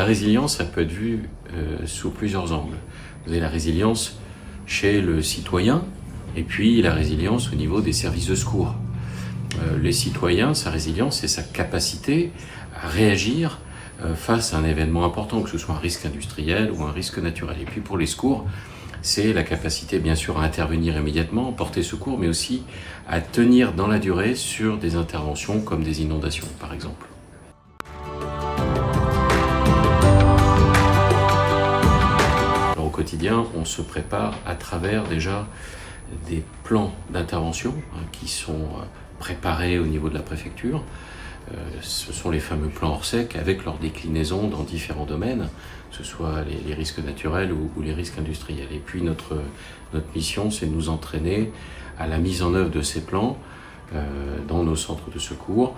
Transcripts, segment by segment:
la résilience, ça peut être vu sous plusieurs angles. Vous avez la résilience chez le citoyen et puis la résilience au niveau des services de secours. Les citoyens, sa résilience, c'est sa capacité à réagir face à un événement important, que ce soit un risque industriel ou un risque naturel. Et puis pour les secours, c'est la capacité bien sûr à intervenir immédiatement, porter secours, mais aussi à tenir dans la durée sur des interventions comme des inondations par exemple. Alors, au quotidien, on se prépare à travers déjà des plans d'intervention qui sont préparés au niveau de la préfecture. Ce sont les fameux plans Orsec avec leur déclinaison dans différents domaines, que ce soit les risques naturels ou les risques industriels. Et puis notre mission, c'est de nous entraîner à la mise en œuvre de ces plans dans nos centres de secours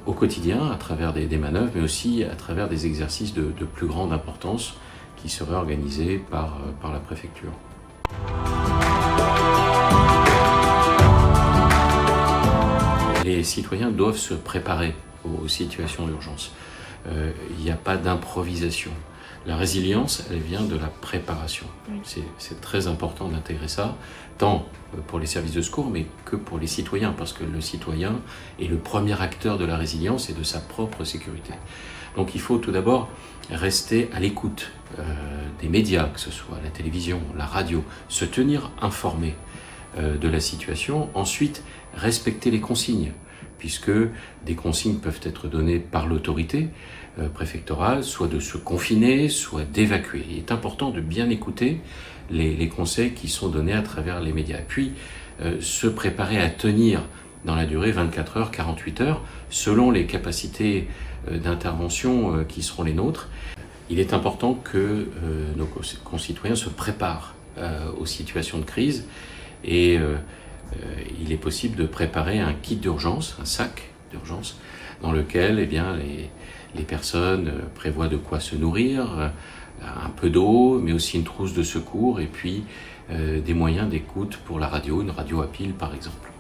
au quotidien, à travers des manœuvres, mais aussi à travers des exercices de plus grande importance qui seraient organisés par la préfecture. Les citoyens doivent se préparer aux situations d'urgence. Il n'y a pas d'improvisation. La résilience, elle vient de la préparation. C'est très important d'intégrer ça, tant pour les services de secours, mais que pour les citoyens, parce que le citoyen est le premier acteur de la résilience et de sa propre sécurité. Donc il faut tout d'abord rester à l'écoute des médias, que ce soit la télévision, la radio, se tenir informé de la situation, ensuite respecter les consignes, puisque des consignes peuvent être données par l'autorité préfectorale, soit de se confiner, soit d'évacuer. Il est important de bien écouter les conseils qui sont donnés à travers les médias. Puis se préparer à tenir dans la durée 24 heures, 48 heures, selon les capacités d'intervention qui seront les nôtres. Il est important que nos concitoyens se préparent aux situations de crise et il est possible de préparer un kit d'urgence, un sac d'urgence, dans lequel les personnes prévoient de quoi se nourrir, un peu d'eau, mais aussi une trousse de secours et puis des moyens d'écoute pour la radio, une radio à pile par exemple.